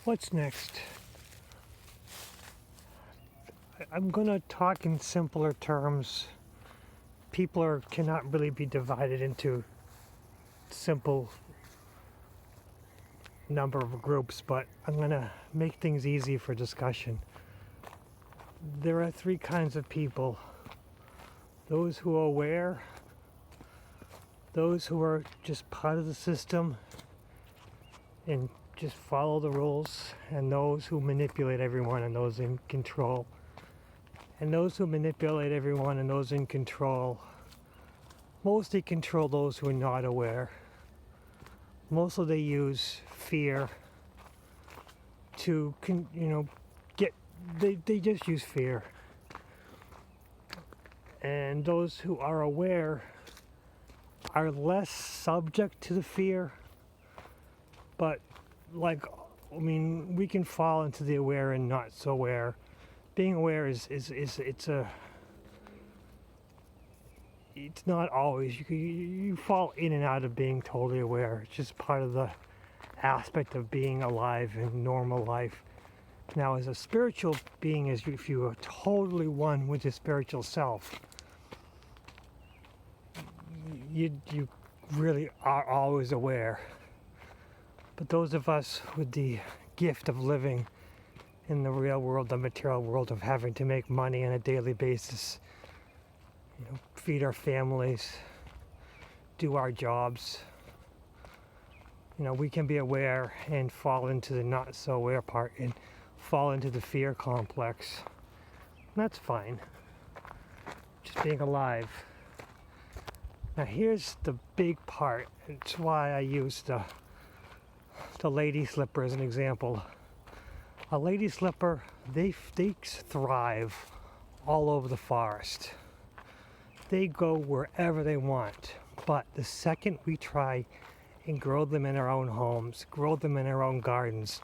What's next? I'm going to talk in simpler terms. People cannot really be divided into simple number of groups, but I'm going to make things easy for discussion. There are three kinds of people: those who are aware, those who are just part of the system and just follow the rules, and those who manipulate everyone and those in control. And those who manipulate everyone and those in control mostly control those who are not aware. Mostly they use fear to, they just use fear. And those who are aware are less subject to the fear, but we can fall into the aware and not so aware. Being aware it's not always. You fall in and out of being totally aware. It's just part of the aspect of being alive in normal life. Now, as a spiritual being, if you are totally one with your spiritual self, you really are always aware. But those of us with the gift of living in the real world, the material world, of having to make money on a daily basis, feed our families, do our jobs, we can be aware and fall into the not so aware part and fall into the fear complex. And that's fine. Just being alive. Now here's the big part. It's why I use the lady slipper as an example. A lady slipper, they thrive all over the forest. They go wherever they want. But the second we try and grow them in our own homes, grow them in our own gardens,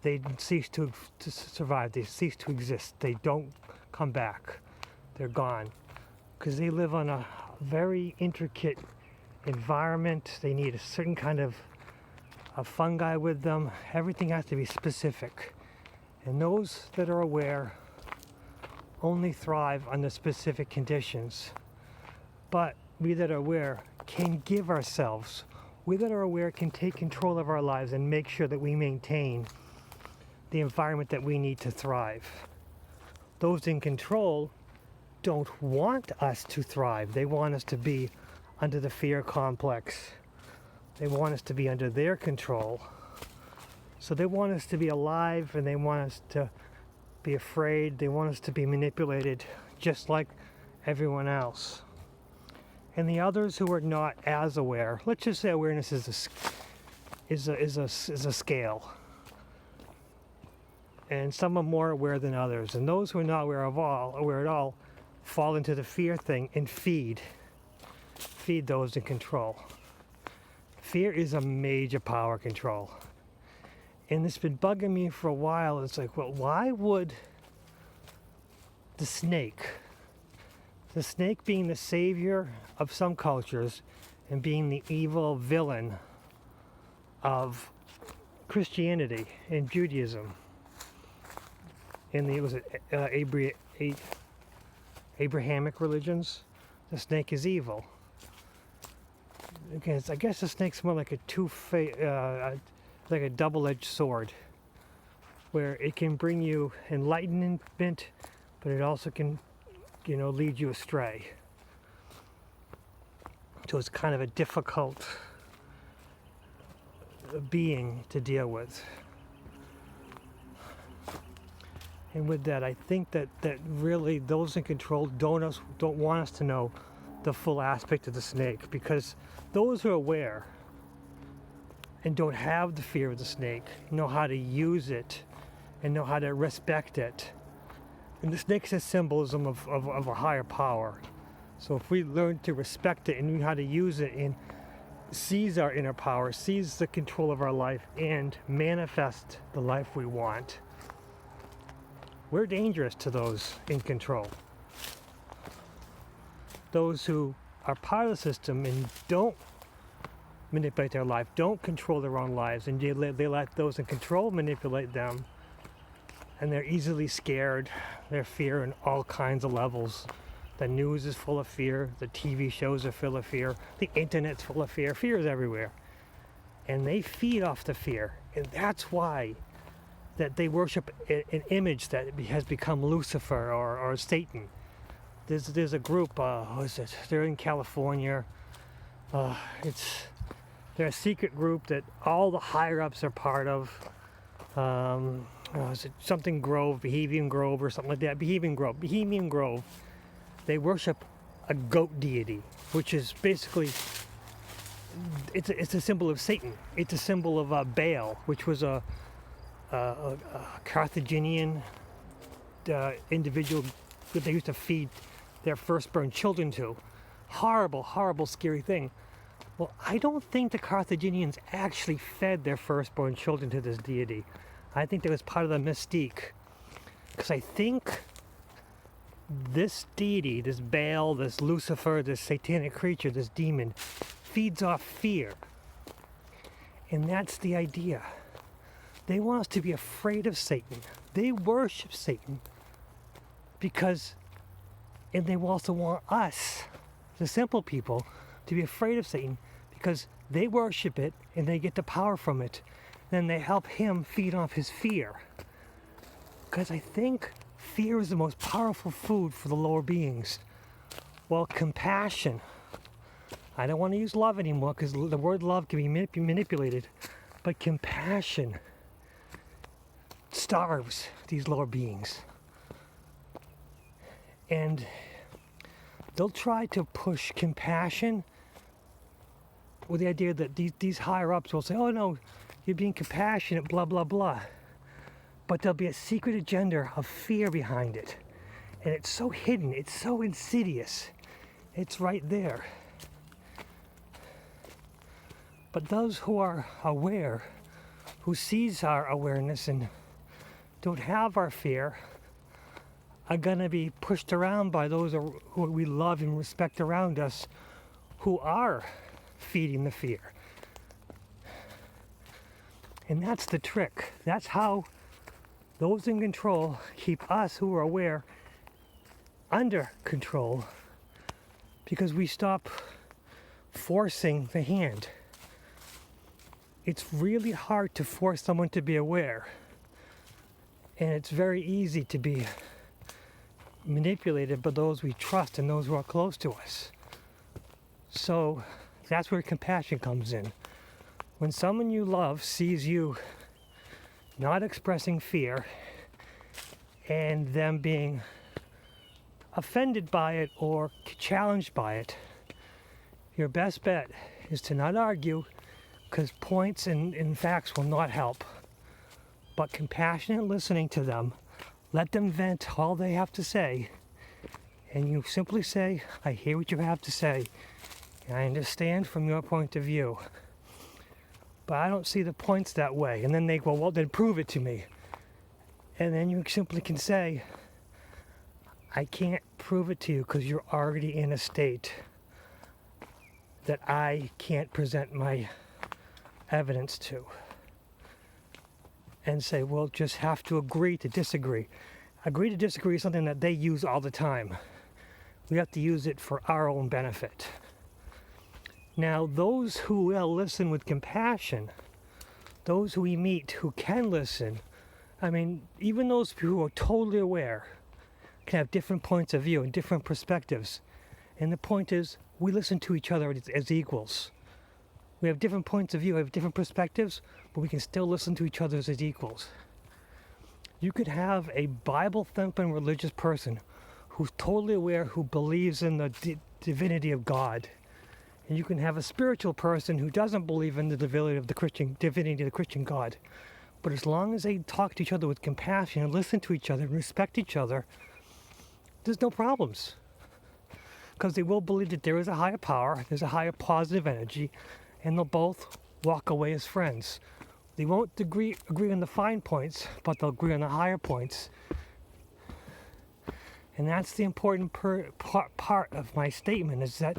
they cease to survive. They cease to exist. They don't come back. They're gone. Because they live on a very intricate environment. They need a certain kind of fungi with them. Everything has to be specific. And those that are aware only thrive under specific conditions. But we that are aware can give ourselves. We that are aware can take control of our lives and make sure that we maintain the environment that we need to thrive. Those in control don't want us to thrive. They want us to be under the fear complex. They want us to be under their control. So they want us to be alive, and they want us to be afraid. They want us to be manipulated just like everyone else. And the others who are not as aware, let's just say awareness is a scale. And some are more aware than others. And those who are not aware at all, fall into the fear thing and feed those in control. Fear is a major power control. And it's been bugging me for a while. It's like, well, why would the snake being the savior of some cultures and being the evil villain of Christianity and Judaism, in the Abrahamic religions, the snake is evil. Okay, I guess the snake's more like like a double-edged sword, where it can bring you enlightenment, but it also can, lead you astray. So it's kind of a difficult being to deal with. And with that, I think that really those in control don't want us to know the full aspect of the snake, because those who are aware and don't have the fear of the snake know how to use it and know how to respect it. And the snake is a symbolism of a higher power. So if we learn to respect it and know how to use it and seize our inner power, seize the control of our life, and manifest the life we want, we're dangerous to those in control. Those who are part of the system and don't manipulate their life, don't control their own lives, and they let those in control manipulate them, and they're easily scared. They're fear in all kinds of levels. The news is full of fear, the TV shows are full of fear, the internet's full of fear. Fear is everywhere, and they feed off the fear, and that's why that they worship an image that has become Lucifer or Satan. There's a group, what is it? They're in California. They're a secret group that all the higher ups are part of. Is it something Grove, Bohemian Grove or something like that? Bohemian Grove. They worship a goat deity, which is basically, it's a symbol of Satan. It's a symbol of Baal, which was a Carthaginian individual that they used to feed their firstborn children to. Horrible, horrible, scary thing. Well, I don't think the Carthaginians actually fed their firstborn children to this deity. I think that was part of the mystique. Because I think this deity, this Baal, this Lucifer, this satanic creature, this demon, feeds off fear. And that's the idea. They want us to be afraid of Satan. They worship Satan because, and they also want us, the simple people, to be afraid of Satan because they worship it and they get the power from it. Then they help him feed off his fear. Because I think fear is the most powerful food for the lower beings. Well, compassion. I don't want to use love anymore because the word love can be manipulated. But compassion starves these lower beings. And they'll try to push compassion with the idea that these higher ups will say, oh no, you're being compassionate, blah, blah, blah. But there'll be a secret agenda of fear behind it. And it's so hidden, it's so insidious. It's right there. But those who are aware, who sees our awareness and don't have our fear, are going to be pushed around by those who we love and respect around us, who are feeding the fear. And that's the trick. That's how those in control keep us who are aware under control, because we stop forcing the hand. It's really hard to force someone to be aware, and it's very easy to be manipulated by those we trust and those who are close to us. So that's where compassion comes in. When someone you love sees you not expressing fear and them being offended by it or challenged by it, your best bet is to not argue, because points and facts will not help. But compassionate listening to them, let them vent all they have to say, and you simply say, I hear what you have to say, and I understand from your point of view, but I don't see the points that way. And then they go, well, then prove it to me. And then you simply can say, I can't prove it to you because you're already in a state that I can't present my evidence to. And say, well, just have to agree to disagree. Agree to disagree is something that they use all the time. We have to use it for our own benefit. Now, those who will listen with compassion, those who we meet who can listen, I mean, even those who are totally aware can have different points of view and different perspectives. And the point is, we listen to each other as equals. We have different points of view, we have different perspectives, but we can still listen to each other as equals. You could have a Bible-thumping religious person who's totally aware, who believes in the divinity of God. And you can have a spiritual person who doesn't believe in the divinity of the Christian God. But as long as they talk to each other with compassion and listen to each other and respect each other, there's no problems. Because they will believe that there is a higher power, there's a higher positive energy, and they'll both walk away as friends. They won't agree on the fine points, but they'll agree on the higher points. And that's the important part of my statement, is that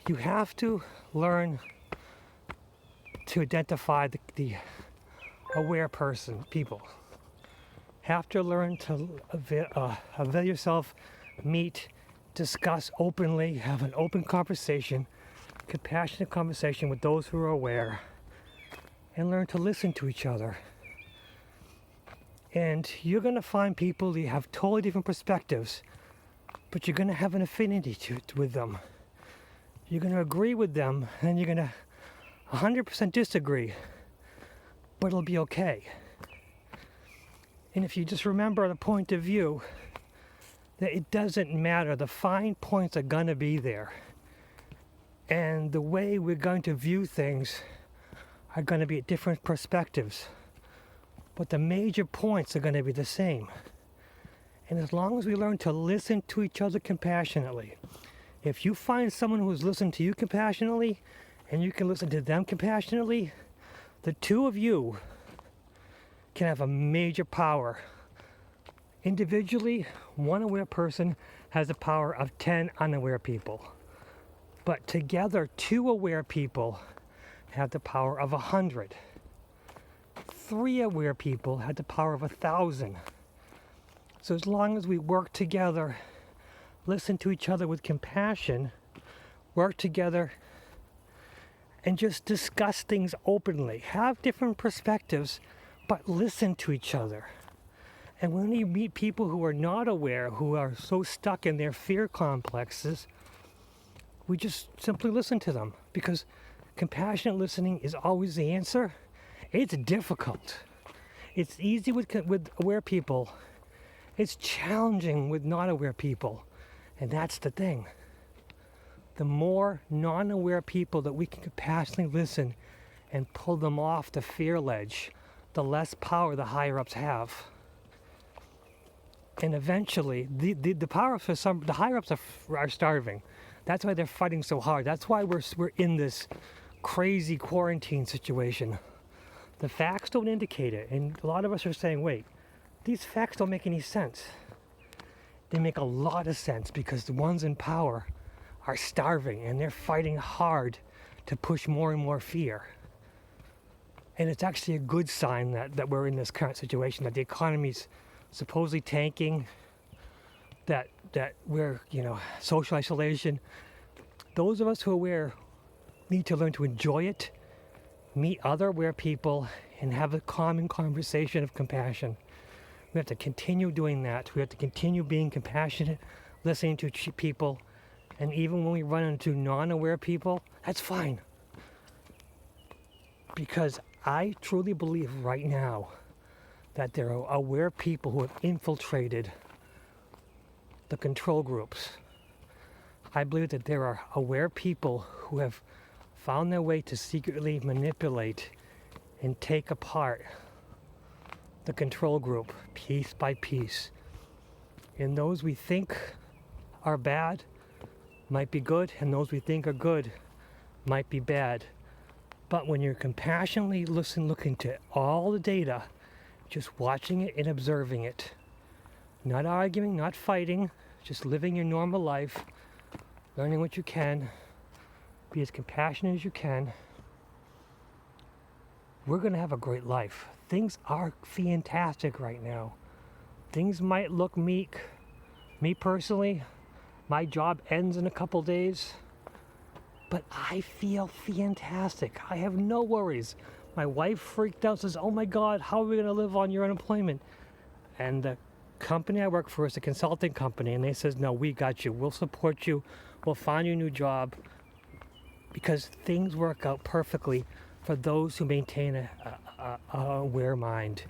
you have to learn to identify the aware people. Have to learn to avail yourself, meet, discuss openly, have an open conversation, compassionate conversation with those who are aware, and learn to listen to each other. And you're going to find people that have totally different perspectives, but you're going to have an affinity with them. You're going to agree with them, and you're going to 100% disagree, but it'll be okay. And if you just remember the point of view, that it doesn't matter, the fine points are going to be there. And the way we're going to view things are going to be at different perspectives. But the major points are going to be the same. And as long as we learn to listen to each other compassionately, if you find someone who's listening to you compassionately, and you can listen to them compassionately, the two of you can have a major power. Individually, one aware person has the power of 10 unaware people. But together, 2 aware people have the power of 100. 3 aware people have the power of 1,000. So as long as we work together, listen to each other with compassion, work together, and just discuss things openly, have different perspectives, but listen to each other. And when you meet people who are not aware, who are so stuck in their fear complexes, we just simply listen to them, because compassionate listening is always the answer. It's difficult. It's easy with aware people. It's challenging with not aware people. And that's the thing. The more non-aware people that we can compassionately listen and pull them off the fear ledge, the less power the higher-ups have. And eventually, the higher-ups are starving. That's why they're fighting so hard. That's why we're in this crazy quarantine situation. The facts don't indicate it. And a lot of us are saying, wait, these facts don't make any sense. They make a lot of sense, because the ones in power are starving and they're fighting hard to push more and more fear. And it's actually a good sign that we're in this current situation, that the economy's supposedly tanking, that we're, social isolation. Those of us who are aware need to learn to enjoy it, meet other aware people, and have a common conversation of compassion. We have to continue doing that. We have to continue being compassionate, listening to people, and even when we run into non-aware people, that's fine. Because I truly believe right now that there are aware people who have infiltrated the control groups. I believe that there are aware people who have found their way to secretly manipulate and take apart the control group piece by piece. And those we think are bad might be good, and those we think are good might be bad. But when you're compassionately looking to all the data, just watching it and observing it, not arguing, not fighting, just living your normal life, learning what you can, be as compassionate as you can, we're going to have a great life. Things are fantastic right now. Things might look meek. Me personally, my job ends in a couple days, but I feel fantastic. I have no worries. My wife freaked out, says, oh my God, how are we going to live on your unemployment? And the company I work for is a consulting company, and they says, no, we got you. We'll support you. We'll find you a new job, because things work out perfectly for those who maintain a aware mind.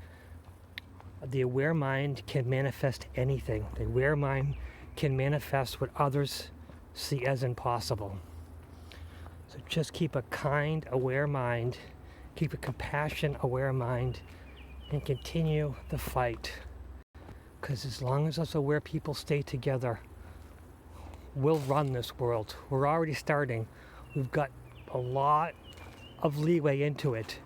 The aware mind can manifest anything. The aware mind can manifest what others see as impossible. So just keep a kind, aware mind, keep a compassion, aware mind, and continue the fight. Because as long as us aware people stay together, we'll run this world. We're already starting. We've got a lot of leeway into it.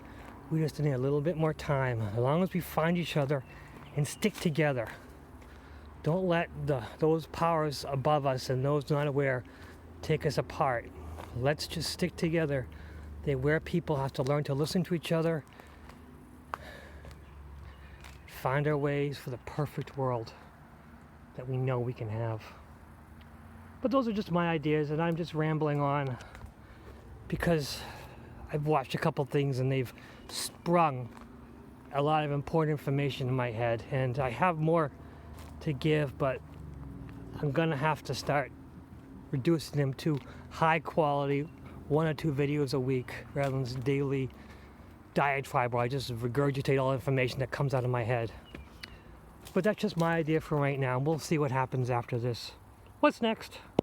We just need a little bit more time. As long as we find each other and stick together. Don't let those powers above us and those not aware take us apart. Let's just stick together. Where people have to learn to listen to each other, find our ways for the perfect world that we know we can have. But those are just my ideas, and I'm just rambling on because I've watched a couple things and they've sprung a lot of important information in my head, and I have more to give, but I'm gonna have to start reducing them to high quality 1 or 2 videos a week rather than this daily diatribe where I just regurgitate all information that comes out of my head. But that's just my idea for right now. We'll see what happens after this. What's next?